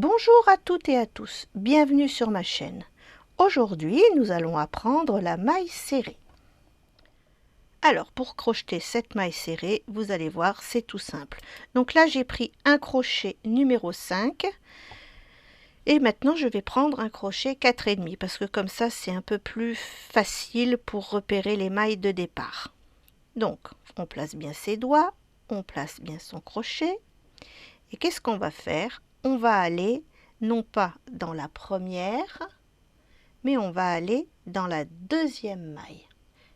Bonjour à toutes et à tous, bienvenue sur ma chaîne. Aujourd'hui, nous allons apprendre la maille serrée. Alors, pour crocheter cette maille serrée, vous allez voir, c'est tout simple. Donc là, j'ai pris un crochet numéro 5 et maintenant, je vais prendre un crochet 4,5 parce que comme ça, c'est un peu plus facile pour repérer les mailles de départ. Donc, on place bien ses doigts, on place bien son crochet et qu'est-ce qu'on va faire? On va aller non pas dans la première, mais on va aller dans la deuxième maille.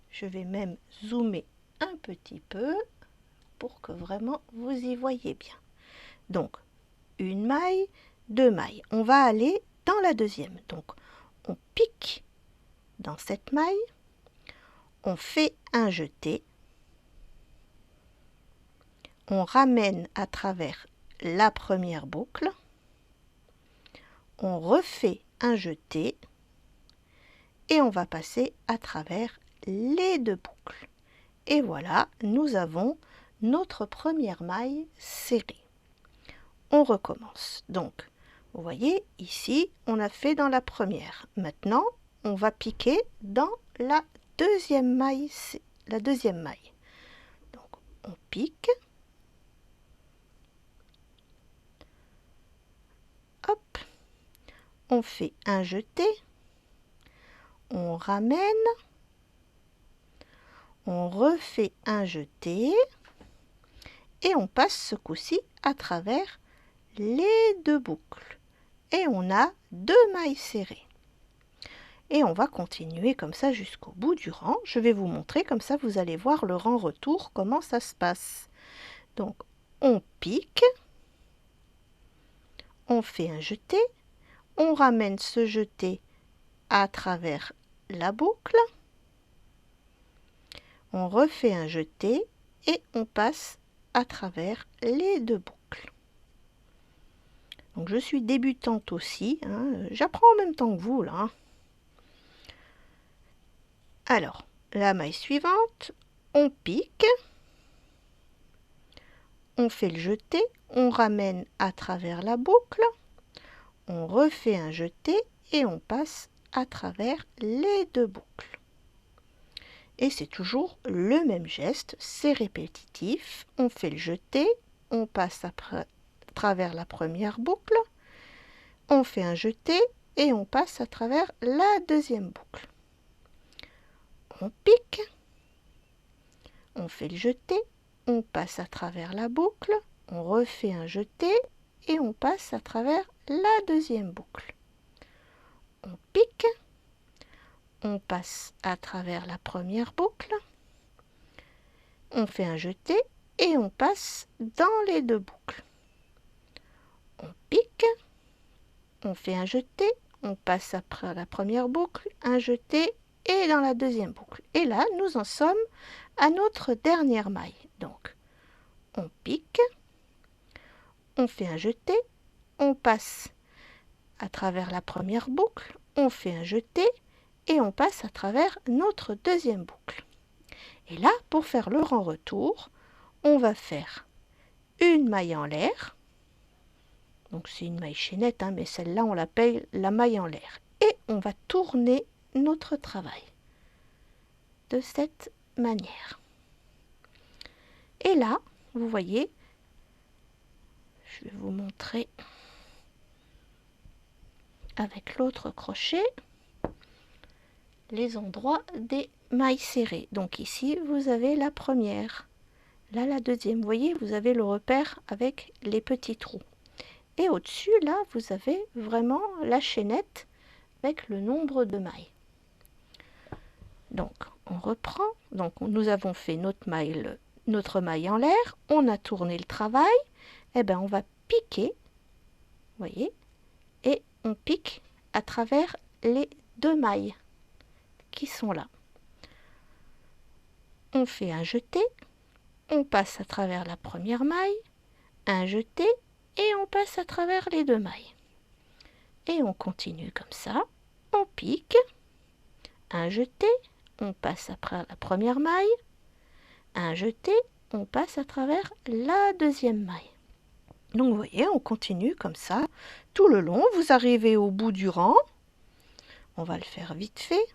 Je vais même zoomer un petit peu pour que vraiment vous y voyez bien. Donc, une maille, deux mailles. On va aller dans la deuxième. Donc, on pique dans cette maille, on fait un jeté, on ramène à travers la première boucle, on refait un jeté et on va passer à travers les deux boucles. Et voilà, nous avons notre première maille serrée. On recommence. Donc, vous voyez, ici, on a fait dans la première. Maintenant, on va piquer dans la deuxième maille. Donc, on pique. Hop. On fait un jeté. On ramène. On refait un jeté. Et on passe ce coup-ci à travers les deux boucles. Et on a deux mailles serrées. Et on va continuer comme ça jusqu'au bout du rang. Je vais vous montrer, comme ça vous allez voir le rang retour, comment ça se passe. Donc, on pique, on fait un jeté, on ramène ce jeté à travers la boucle, on refait un jeté et on passe à travers les deux boucles. Donc, je suis débutante aussi, hein, j'apprends en même temps que vous là. Hein. Alors, la maille suivante, on pique, on fait le jeté, on ramène à travers la boucle, on refait un jeté et on passe à travers les deux boucles. Et c'est toujours le même geste, c'est répétitif. On fait le jeté, on passe à travers la première boucle, on fait un jeté et on passe à travers la deuxième boucle. On pique, on fait le jeté, on passe à travers la boucle, on refait un jeté et on passe à travers la deuxième boucle. On pique, on passe à travers la première boucle, on fait un jeté et on passe dans les deux boucles. On pique, on fait un jeté, on passe après la première boucle, un jeté et dans la deuxième boucle. Et là, nous en sommes à notre dernière maille. Donc, on pique, on fait un jeté, on passe à travers la première boucle, on fait un jeté et on passe à travers notre deuxième boucle. Et là, pour faire le rang retour, on va faire une maille en l'air. Donc c'est une maille chaînette, hein, mais celle-là, on l'appelle la maille en l'air. Et on va tourner notre travail de cette manière. Et là, vous voyez, je vais vous montrer avec l'autre crochet les endroits des mailles serrées. Donc ici, vous avez la première. Là, la deuxième. Vous voyez, vous avez le repère avec les petits trous. Et au-dessus, là, vous avez vraiment la chaînette avec le nombre de mailles. Donc, on reprend. Donc, nous avons fait notre maille en l'air. On a tourné le travail. Et bien, on va piquer. Vous voyez, et on pique à travers les deux mailles qui sont là. On fait un jeté, on passe à travers la première maille, un jeté et on passe à travers les deux mailles. Et on continue comme ça. On pique, un jeté, on passe après la première maille, un jeté, on passe à travers la deuxième maille. Donc vous voyez, on continue comme ça tout le long. Vous arrivez au bout du rang. On va le faire vite fait.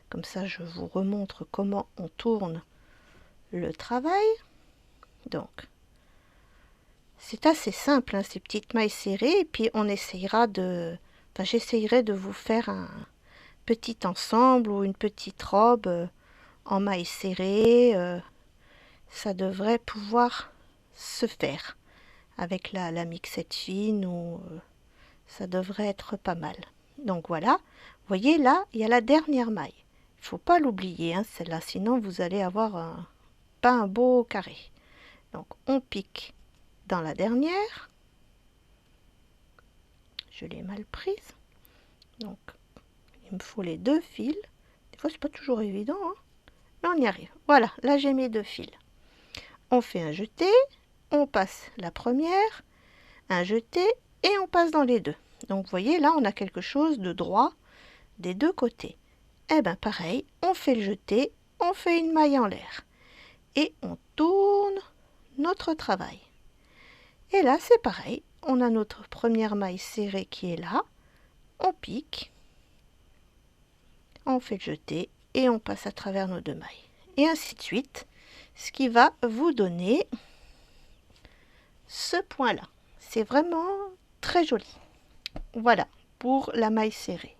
Comme ça, je vous remontre comment on tourne le travail. Donc, c'est assez simple, hein, ces petites mailles serrées. Et puis, on essayera de... Enfin, j'essayerai de vous faire un petit ensemble ou une petite robe en mailles serrées. Ça devrait pouvoir se faire avec la mixette fine ou ça devrait être pas mal. Donc voilà, vous voyez là, il y a la dernière maille. Il ne faut pas l'oublier, hein, celle-là, sinon vous allez avoir pas un beau carré. Donc on pique dans la dernière. Je l'ai mal prise. Donc il me faut les 2 fils. Des fois c'est pas toujours évident, hein, mais on y arrive. Voilà, là j'ai mes 2 fils. On fait un jeté, on passe la première, un jeté et on passe dans les 2. Donc vous voyez là on a quelque chose de droit des 2 côtés. Et bien pareil, on fait le jeté, on fait une maille en l'air et on tourne notre travail. Et là c'est pareil, on a notre première maille serrée qui est là, on pique, on fait le jeté et on passe à travers nos 2 mailles. Et ainsi de suite, ce qui va vous donner ce point-là. C'est vraiment très joli. Voilà pour la maille serrée.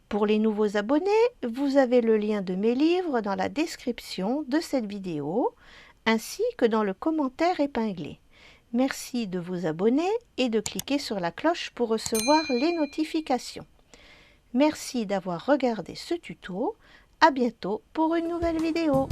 Pour les nouveaux abonnés, vous avez le lien de mes livres dans la description de cette vidéo, ainsi que dans le commentaire épinglé. Merci de vous abonner et de cliquer sur la cloche pour recevoir les notifications. Merci d'avoir regardé ce tuto. À bientôt pour une nouvelle vidéo.